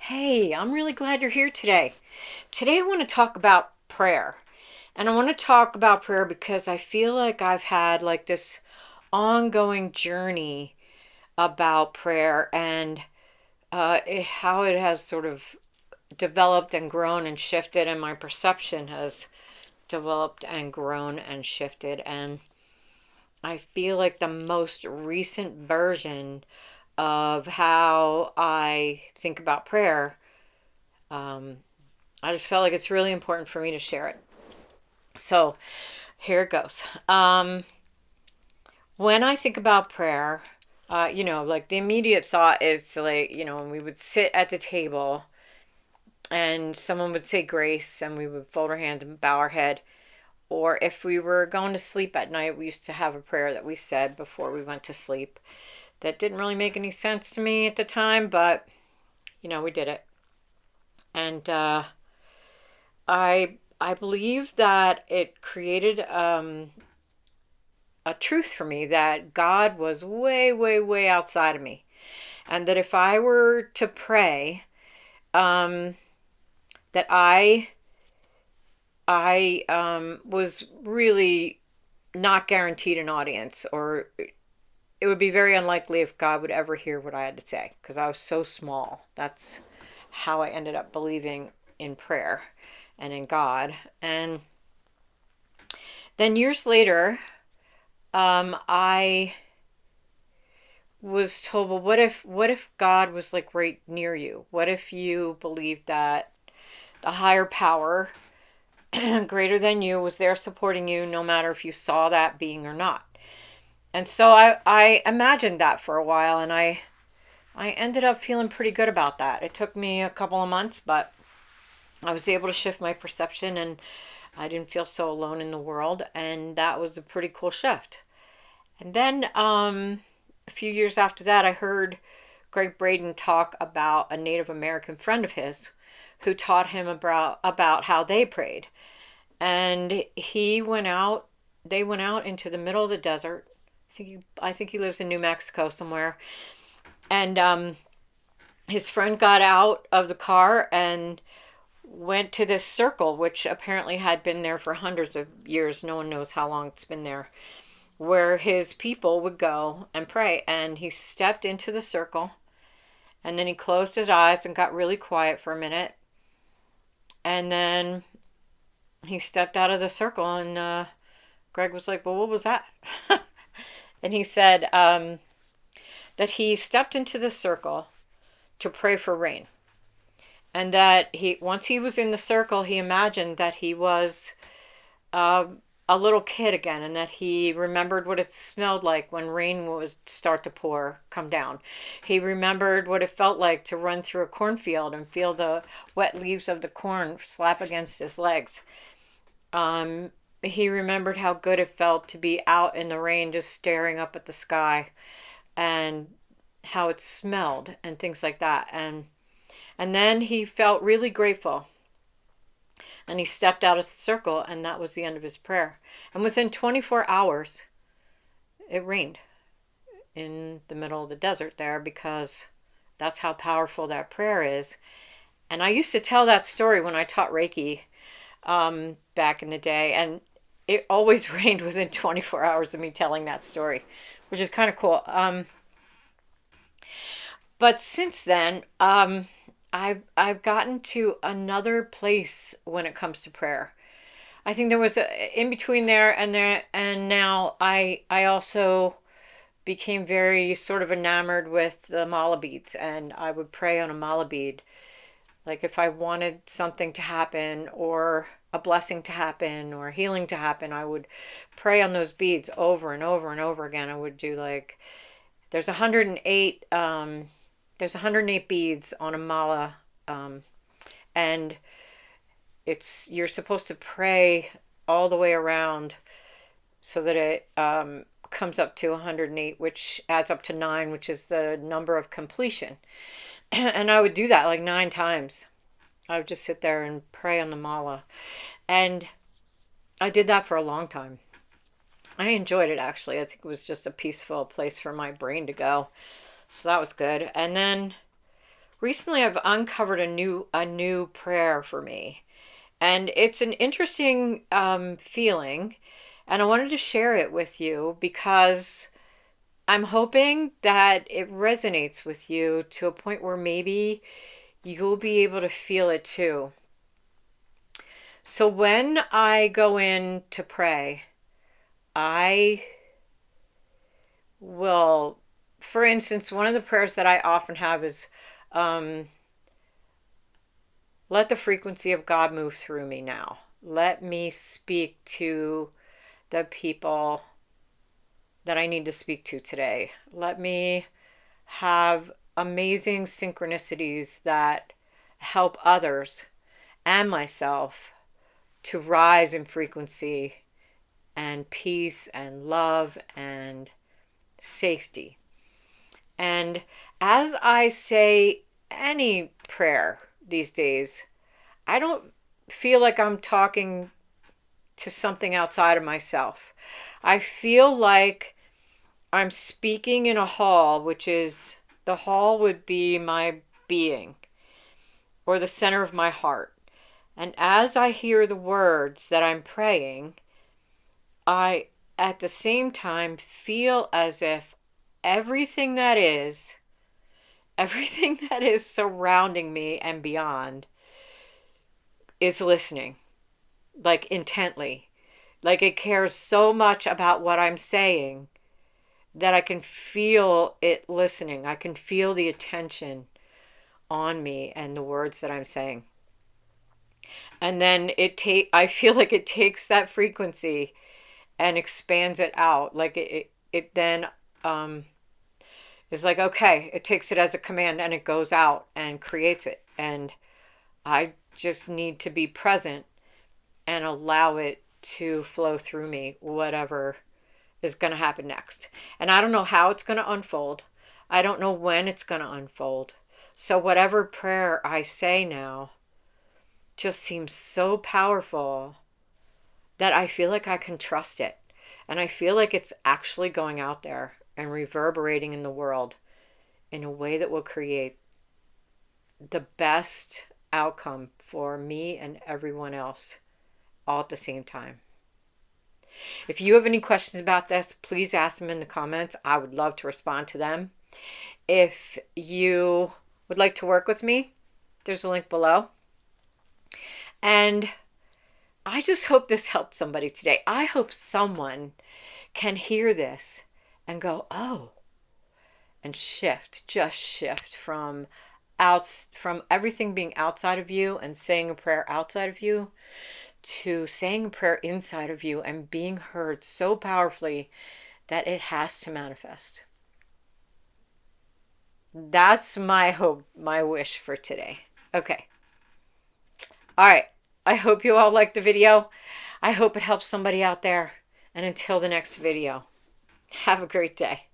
Hey, I'm really glad you're here today. Today I want to talk about prayer. And I want to talk about prayer because I feel like I've had like this ongoing journey about prayer and how it has sort of developed and grown and shifted, and my perception has developed and grown and shifted. And I feel like the most recent version of how I think about prayer, um, I just felt like it's really important for me to share it. So here it goes. When I think about prayer, like the immediate thought is like, when we would sit at the table and someone would say grace and we would fold our hands and bow our head. Or if we were going to sleep at night, we used to have a prayer that we said before we went to sleep. That didn't really make any sense to me at the time, but we did it. And I believe that it created a truth for me that God was way, way, way outside of me, and that if I were to pray, um, that I was really not guaranteed an audience, or it would be very unlikely if God would ever hear what I had to say because I was so small. That's how I ended up believing in prayer and in God. And then years later, I was told, well, what if God was like right near you? What if you believed that the higher power greater than you was there supporting you no matter if you saw that being or not? And so I imagined that for a while, and I ended up feeling pretty good about that. It took me a couple of months, but I was able to shift my perception, and I didn't feel so alone in the world, and that was a pretty cool shift. And then a few years after that, I heard Greg Braden talk about a Native American friend of his who taught him about how they prayed. And they went out into the middle of the desert. I think he lives in New Mexico somewhere. And his friend got out of the car and went to this circle, which apparently had been there for hundreds of years. No one knows how long it's been there, where his people would go and pray. And he stepped into the circle, and then he closed his eyes and got really quiet for a minute. And then he stepped out of the circle, and Greg was like, well, what was that? And he said that he stepped into the circle to pray for rain. And that once he was in the circle, he imagined that he was uh, a little kid again, and that he remembered what it smelled like when rain was start to come down. He remembered what it felt like to run through a cornfield and feel the wet leaves of the corn slap against his legs. Um, he remembered how good it felt to be out in the rain just staring up at the sky, and how it smelled and things like that. And then he felt really grateful, and he stepped out of the circle, and that was the end of his prayer. And within 24 hours, it rained in the middle of the desert there, because that's how powerful that prayer is. And I used to tell that story when I taught Reiki back in the day, and it always rained within 24 hours of me telling that story, which is kind of cool. But since then, I've gotten to another place when it comes to prayer. I think there was a in between there, and now I also became very sort of enamored with the mala beads, and I would pray on a mala bead. Like if I wanted something to happen, or a blessing to happen, or healing to happen, I would pray on those beads over and over and over again. I would do like there's 108 there's 108 beads on a mala, and it's you're supposed to pray all the way around so that it comes up to 108, which adds up to 9, which is the number of completion. And I would do that like 9 times. I would just sit there and pray on the mala. And I did that for a long time. I enjoyed it, actually. I think it was just a peaceful place for my brain to go. So that was good. And then recently I've uncovered a new prayer for me. And it's an interesting feeling. And I wanted to share it with you because I'm hoping that it resonates with you to a point where maybe you'll be able to feel it too. So when I go in to pray, I will, for instance, one of the prayers that I often have is, um, let the frequency of God move through me now. Let me speak to the people that I need to speak to today. Let me have amazing synchronicities that help others and myself to rise in frequency and peace and love and safety. And as I say any prayer these days, I don't feel like I'm talking to something outside of myself. I feel like I'm speaking in a hall, which is the hall would be my being or the center of my heart. And as I hear the words that I'm praying, I at the same time feel as if everything that is, everything that is surrounding me and beyond is listening, like intently. Like it cares so much about what I'm saying that I can feel it listening. I can feel the attention on me and the words that I'm saying. And then I feel like it takes that frequency and expands it out. Like it then um is like, okay, it takes it as a command and it goes out and creates it. And I just need to be present and allow it to flow through me, whatever is going to happen next. And I don't know how it's going to unfold. I don't know when it's going to unfold. So, whatever prayer I say now just seems so powerful that I feel like I can trust it. And I feel like it's actually going out there and reverberating in the world in a way that will create the best outcome for me and everyone else all at the same time. If you have any questions about this, please ask them in the comments. I would love to respond to them. If you would like to work with me, there's a link below. And I just hope this helped somebody today. I hope someone can hear this and go, oh, and just shift from everything being outside of you and saying a prayer outside of you to saying a prayer inside of you and being heard so powerfully that it has to manifest. That's my hope, my wish for today. Okay. All right. I hope you all liked the video. I hope it helps somebody out there. And until the next video, have a great day.